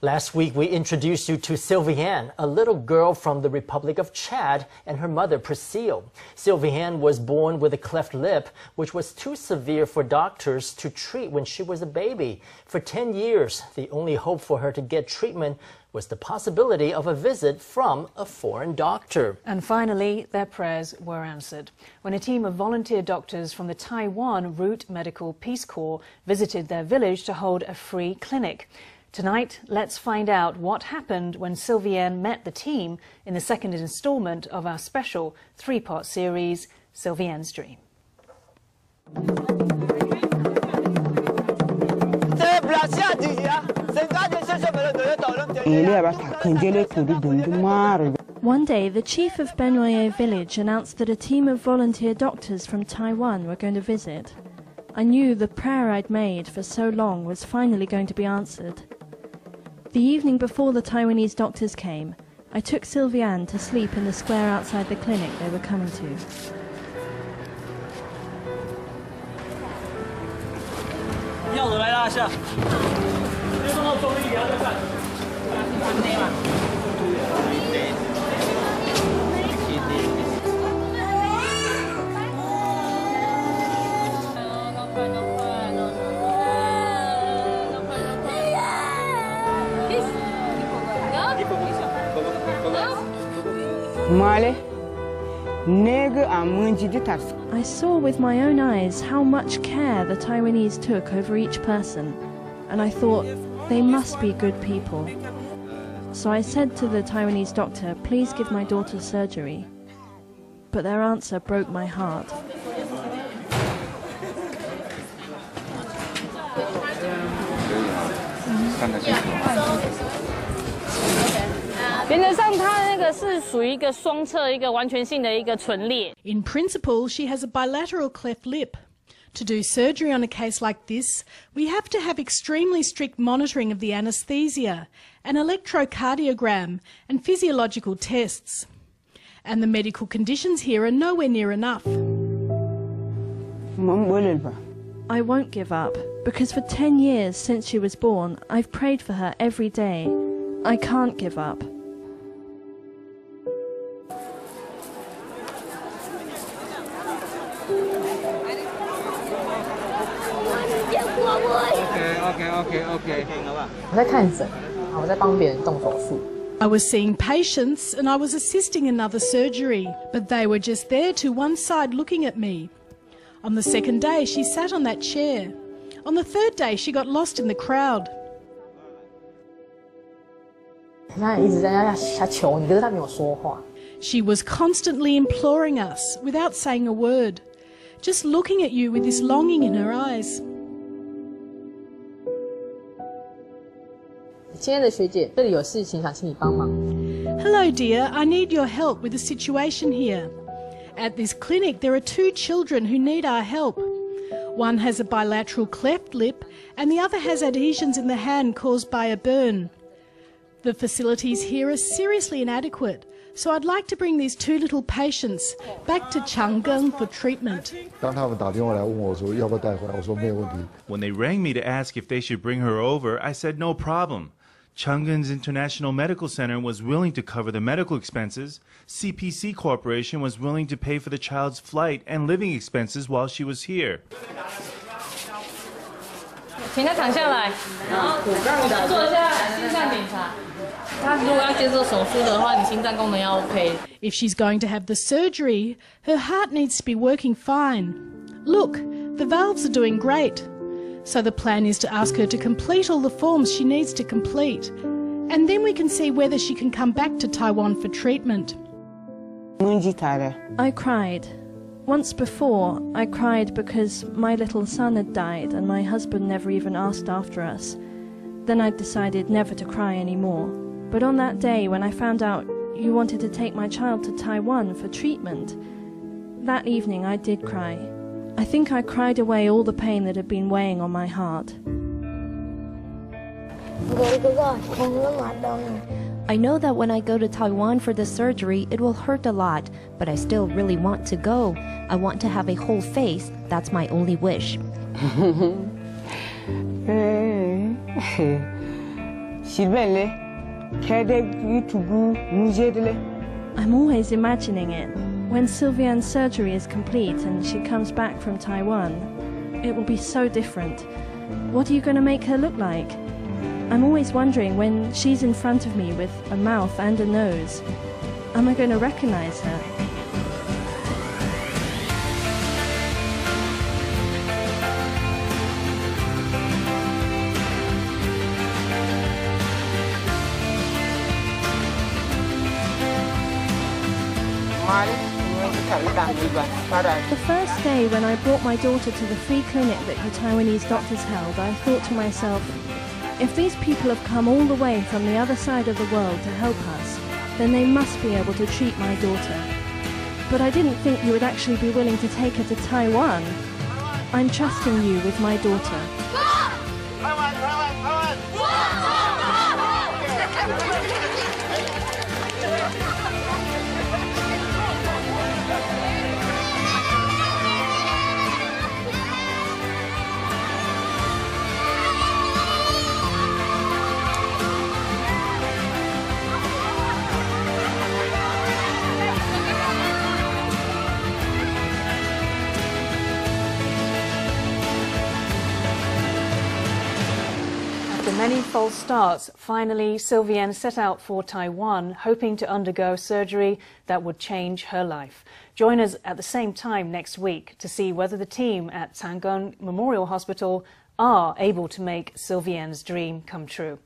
Last week, we introduced you to Sylvienne, a little girl from the Republic of Chad, and her mother, Priscille. Sylvienne was born with a cleft lip, which was too severe for doctors to treat when she was a baby. For 10 years, the only hope for her to get treatment was the possibility of a visit from a foreign doctor. And finally, their prayers were answered when a team of volunteer doctors from the Taiwan Root Medical Peace Corps visited their village to hold a free clinic. Tonight, let's find out what happened when Sylvienne met the team in the second installment of our special three-part series, Sylvienne's Dream. One day, the Chief of Benoye Village announced that a team of volunteer doctors from Taiwan were going to visit. I knew the prayer I'd made for so long was finally going to be answered. The evening before the Taiwanese doctors came, I took Sylvienne to sleep in the square outside the clinic they were coming to. I saw with my own eyes how much care the Taiwanese took over each person, and I thought, they must be good people. So I said to the Taiwanese doctor, please give my daughter surgery. But their answer broke my heart. In principle, she has a bilateral cleft lip. To do surgery on a case like this, we have to have extremely strict monitoring of the anaesthesia, an electrocardiogram and physiological tests. And the medical conditions here are nowhere near enough. I won't give up, because for 10 years since she was born, I've prayed for her every day. I can't give up. I was seeing patients and I was assisting another surgery, but they were just there to one side looking at me. On the second day, she sat on that chair. On the third day, she got lost in the crowd. She was constantly imploring us without saying a word, just looking at you with this longing in her eyes. Hello dear, I need your help with a situation here. At this clinic there are 2 children who need our help. One has a bilateral cleft lip and the other has adhesions in the hand caused by a burn. The facilities here are seriously inadequate, so I'd like to bring these 2 little patients back to Chang Gung for treatment. When they rang me to ask if they should bring her over, I said no problem. Chang Gung's International Medical Center was willing to cover the medical expenses. CPC Corporation was willing to pay for the child's flight and living expenses while she was here. If she's going to have the surgery, her heart needs to be working fine. Look, the valves are doing great. So the plan is to ask her to complete all the forms she needs to complete. And then we can see whether she can come back to Taiwan for treatment. I cried. Once before, I cried because my little son had died and my husband never even asked after us. Then I decided never to cry anymore. But on that day when I found out you wanted to take my child to Taiwan for treatment, that evening I did cry. I think I cried away all the pain that had been weighing on my heart. I know that when I go to Taiwan for the surgery, it will hurt a lot, but I still really want to go. I want to have a whole face. That's my only wish. I'm always imagining it. When Sylvienne's surgery is complete and she comes back from Taiwan, it will be so different. What are you going to make her look like? I'm always wondering when she's in front of me with a mouth and a nose, am I going to recognize her? The first day when I brought my daughter to the free clinic that you Taiwanese doctors held, I thought to myself, if these people have come all the way from the other side of the world to help us, then they must be able to treat my daughter. But I didn't think you would actually be willing to take her to Taiwan. I'm trusting you with my daughter. Many false starts, finally Sylvienne set out for Taiwan, hoping to undergo surgery that would change her life. Join us at the same time next week to see whether the team at Chang Gung Memorial Hospital are able to make Sylvienne's dream come true.